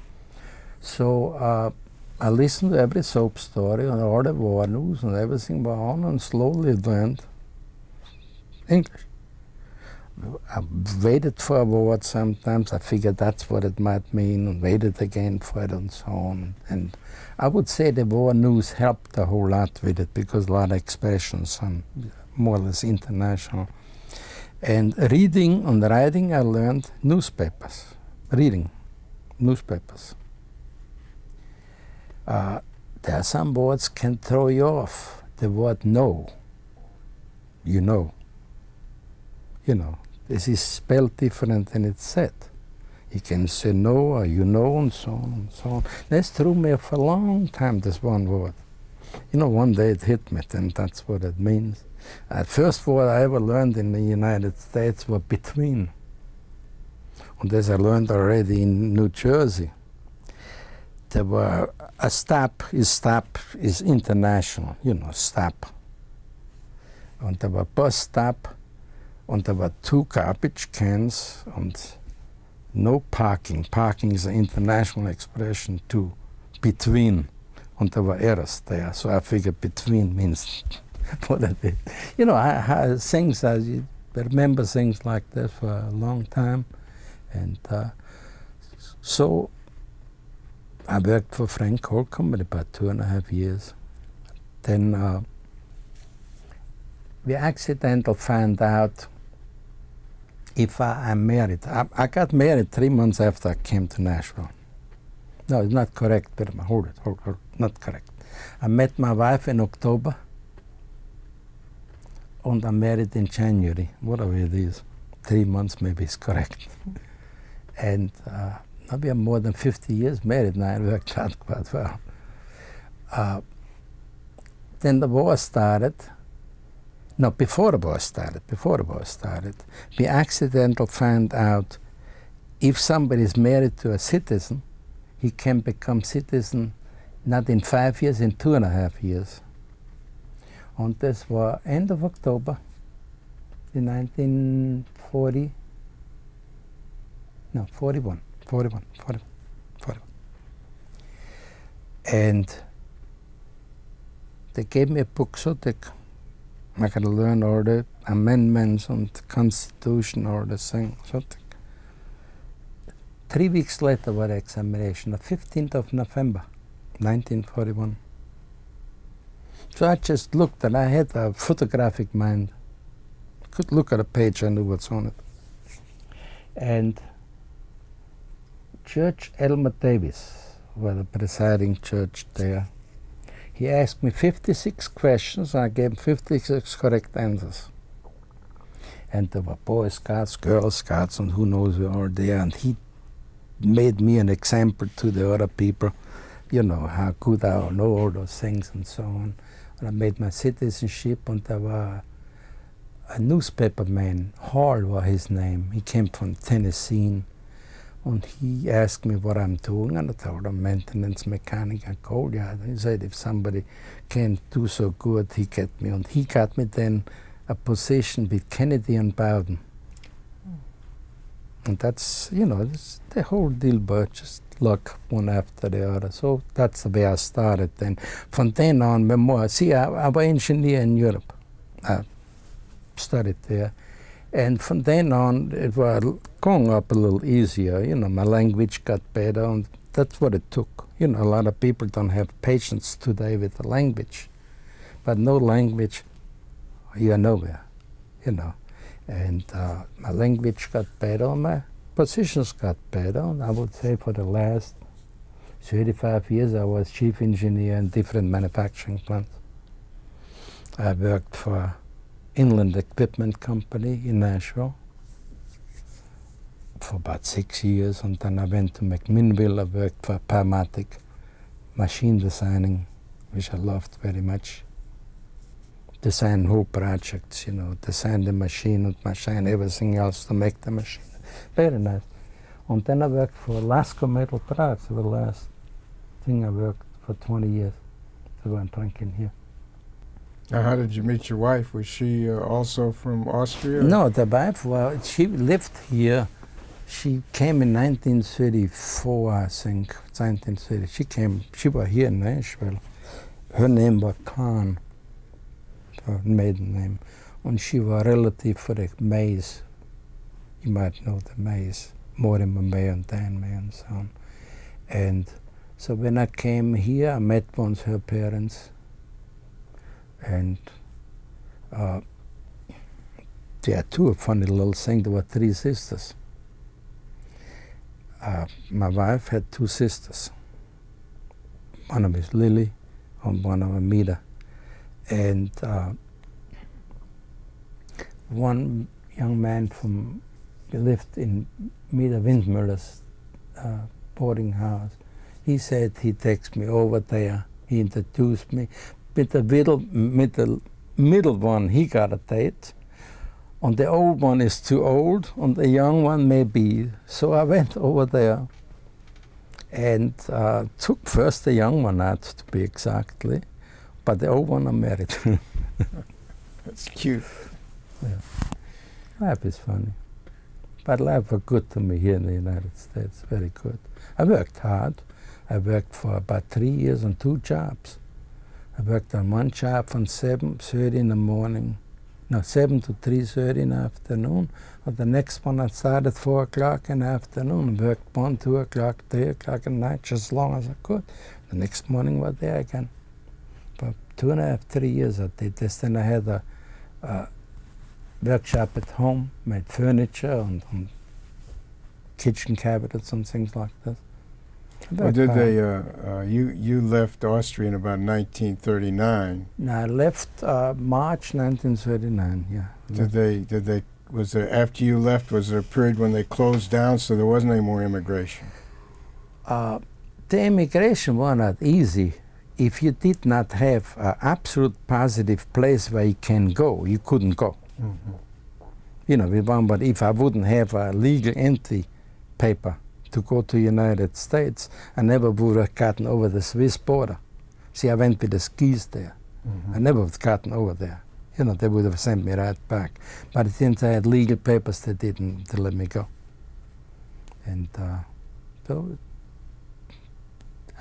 So I listened to every soap story and all the war news and everything went on, and slowly learned English. I waited for a word sometimes. I figured that's what it might mean, and waited again for it and so on. And I would say the war news helped a whole lot with it, because a lot of expressions are more or less international. And reading and writing, I learned newspapers. Reading newspapers. There are some words can throw you off. The word no, you know. You know, this is spelled different than it's said. You can say no, or you know, and so on and so on. This threw me for a long time, this one word. You know, one day it hit me, and that's what it means. The first word I ever learned in the United States was between. And as I learned already in New Jersey, there were a stop is international, you know, stop. And there were bus stop, and there were 2 garbage cans, and no parking. Parking is an international expression too, between. Und da war Eros there, so I figured between means what it is. You know, I things, I remember things like that for a long time. And so I worked for Frank Holcomb for about 2.5 years. Then we accidentally found out if I'm married. I got married 3 months after I came to Nashville. No, it's not correct, but hold it, not correct. I met my wife in October, and I married in January, whatever it is. 3 months maybe is correct. And now we are more than 50 years married now, it worked out quite well. Then the war started. No, before the war started, we accidentally found out if somebody is married to a citizen, he can become citizen not in 5 years, in 2.5 years. And this was end of October in 1940, no, 41. And they gave me a book so thick. I could learn all the amendments and the Constitution, all the things. So 3 weeks later was the examination, the 15th of November, 1941. So I just looked, and I had a photographic mind. I could look at a page, I knew what's on it. And Judge Elmer Davis was the presiding judge there. He asked me 56 questions, and I gave him 56 correct answers. And there were Boy Scouts, Girl Scouts, and who knows who are there. And he made me an example to the other people, you know, how good I know all those things and so on. And I made my citizenship, and there was a newspaperman, Hall was his name. He came from Tennessee. And he asked me what I'm doing, and I told him maintenance mechanic at Goliath. He said if somebody can't do so good, he get me. And he got me then a position with Kennedy and Bowden. And that's, you know, the whole deal, but just luck one after the other. So that's the way I started then. From then on, more. See, I was engineer in Europe. I studied there. And from then on, it was going up a little easier. You know, my language got better, and that's what it took. You know, a lot of people don't have patience today with the language. But no language, you're nowhere, you know. And my language got better, my positions got better. And I would say for the last 35 years, I was chief engineer in different manufacturing plants. I worked for Inland Equipment Company in Nashville for about 6 years, and then I went to McMinnville. I worked for Parmatic, machine designing, which I loved very much. Design whole projects, you know, design the machine and machine everything else to make the machine. Very nice. And then I worked for Lasco Metal Products, the last thing I worked for 20 years. So I'm drinking here. Now, how did you meet your wife? Was she also from Austria? No, the wife, well, she lived here. She came in 1934, I think, 1930. She was here in Nashville. Her name was Kahn, her maiden name. And she was a relative for the Mays. You might know the Mays, Mortimer May and Dan May and so on. And so when I came here, I met once her parents. And there are two funny little things. There were 3 sisters. My wife had 2 sisters. One of them is Lily, and one of them Mida. And one young man lived in Mida Windmüller's boarding house. He said he'd take me over there. He introduced me. With the middle one, he got a date. And the old one is too old, and the young one maybe. So I went over there and took first the young one out, to be exactly, but the old one I married. That's cute. Yeah. Life is funny. But life was good to me here in the United States, very good. I worked hard. I worked for about 3 years on 2 jobs. I worked on one job from 7:30 in the morning, no, 7 to 3:30 in the afternoon. On the next one I started 4 o'clock in the afternoon, worked 1, 2 o'clock, 3 o'clock at night, just as long as I could. The next morning was there again. For 2.5, 3 years I did this. Then I had a workshop at home, made furniture and kitchen cabinets and things like this. Well, did they? You left Austria in about 1939. I left March 1939. Yeah. Did they? Was there, after you left? Was there a period when they closed down, so there wasn't any more immigration? The immigration was not easy. If you did not have an absolute positive place where you can go, you couldn't go. Mm-hmm. You know, but if I wouldn't have a legal entry paper to go to the United States, I never would have gotten over the Swiss border. See, I went with the skis there. Mm-hmm. I never would have gotten over there. You know, they would have sent me right back. But since I had legal papers, they didn't let me go. And so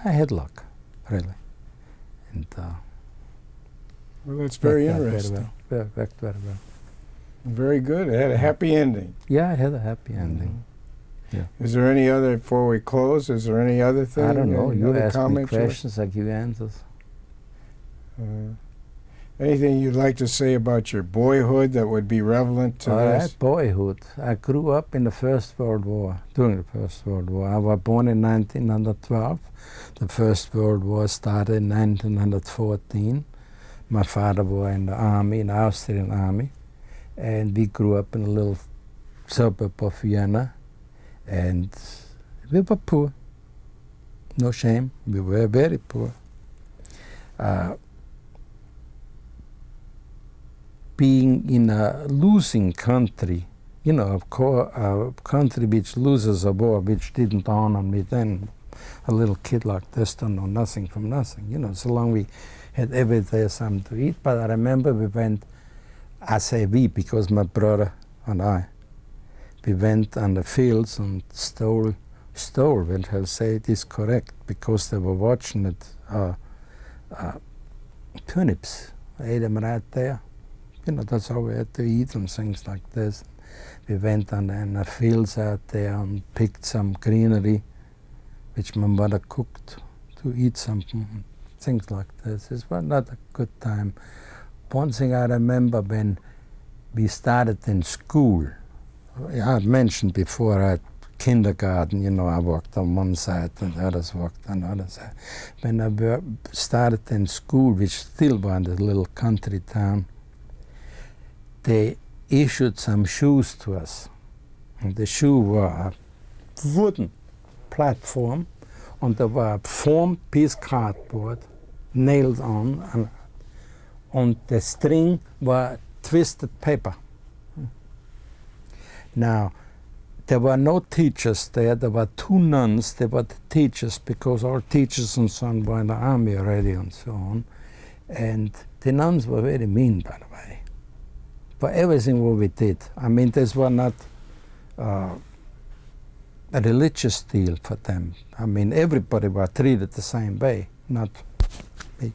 I had luck, really. And well, that's very worked out interesting. Very well. Worked very well. Very good. It had a happy ending. Yeah, I had a happy ending. Yeah. Is there any other, before we close, is there any other thing? I don't know. Any You other ask me comments you like- questions, I give you answers. Anything you'd like to say about your boyhood that would be relevant to All this? right, boyhood. I grew up in the First World War, during the First World War. I was born in 1912. The First World War started in 1914. My father was in the army, in the Austrian army, and we grew up in a little suburb of Vienna, and we were poor. No shame, we were very poor. Being in a losing country, you know, of course, a country which loses a war, which didn't honor me then, a little kid like this don't know nothing from nothing, you know, so long we had every day something to eat. But I remember we went, I say we because my brother and I, we went on the fields and stole, well, I'll say it is correct, because they were watching it, turnips, I ate them right there. You know, that's how we had to eat and things like this. We went on the fields out there and picked some greenery, which my mother cooked to eat something, things like this. It was not a good time. One thing I remember when we started in school, I had mentioned before I had kindergarten, you know, I walked on one side and the others walked on the other side. When I started in school, which still was a little country town, they issued some shoes to us. And the shoe was a wooden platform, and there was a foam piece cardboard nailed on, and on the string was twisted paper. Now, there were no teachers there. There were 2 nuns. They were the teachers, because all teachers and so on were in the army already and so on. And the nuns were very mean, by the way, for everything what we did. I mean, this was not a religious deal for them. I mean, everybody was treated the same way, not me.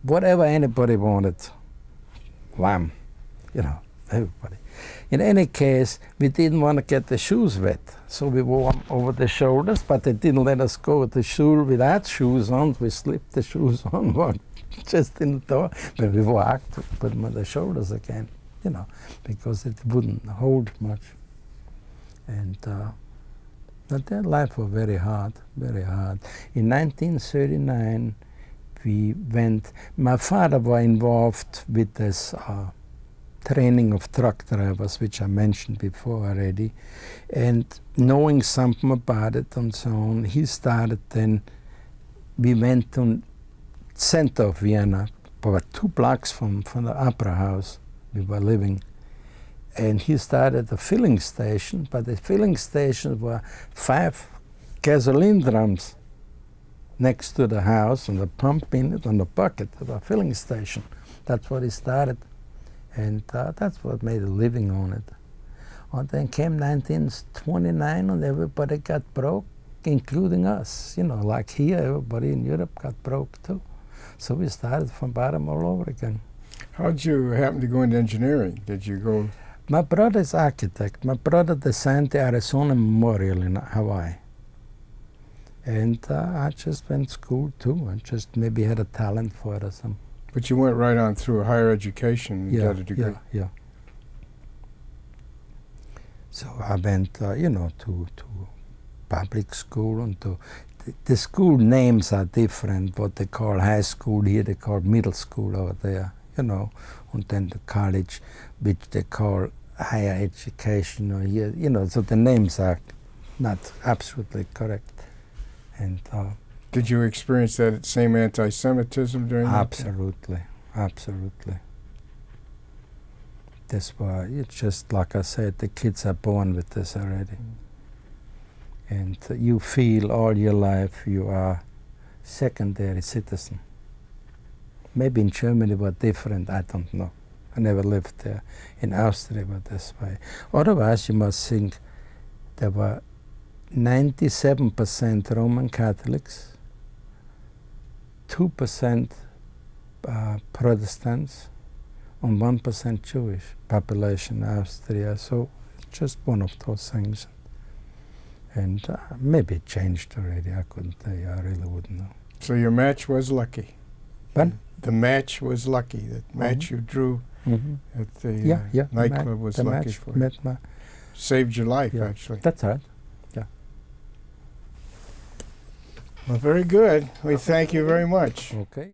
Whatever anybody wanted, wham, you know, everybody. In any case, we didn't want to get the shoes wet, so we wore them over the shoulders, but they didn't let us go to school without shoes on. We slipped the shoes on, walked just in the door, but we walked, put them on the shoulders again, you know, because it wouldn't hold much. And but their life was very hard, very hard. In 1939, we went, my father was involved with this training of truck drivers, which I mentioned before already, and knowing something about it and so on, he started then, we went to center of Vienna, about 2 blocks from the opera house we were living, and he started a filling station, but the filling station were 5 gasoline drums next to the house, and the pump in it, and the bucket of a filling station. That's what he started. And that's what made a living on it. And then came 1929, and everybody got broke. including us. You know, like here, everybody in Europe got broke too. So we started from bottom all over again. How'd you happen to go into engineering? Did you go? My brother's architect. My brother designed the Arizona Memorial in Hawaii. And I just went to school too. I just maybe had a talent for it or something. But you went right on through higher education and got a degree. Yeah. So I went, you know, to public school and to the school names are different. What they call high school here, they call middle school over there, you know, and then the college, which they call higher education or here, you know. So the names are not absolutely correct. And did you experience that same anti-Semitism during that time? Absolutely. That's why it's just like I said, the kids are born with this already. And you feel all your life you are secondary citizen. Maybe in Germany it was different, I don't know. I never lived there. In Austria it was this way. Otherwise you must think there were 97% Roman Catholics, 2% Protestants, and 1% Jewish population in Austria. So it's just one of those things. And maybe it changed already. I couldn't tell you. I really wouldn't know. So your match was lucky. But The match was lucky. The match you drew at the nightclub was lucky for you. Saved your life, actually. That's right. Well, very good. We thank you very much. Okay.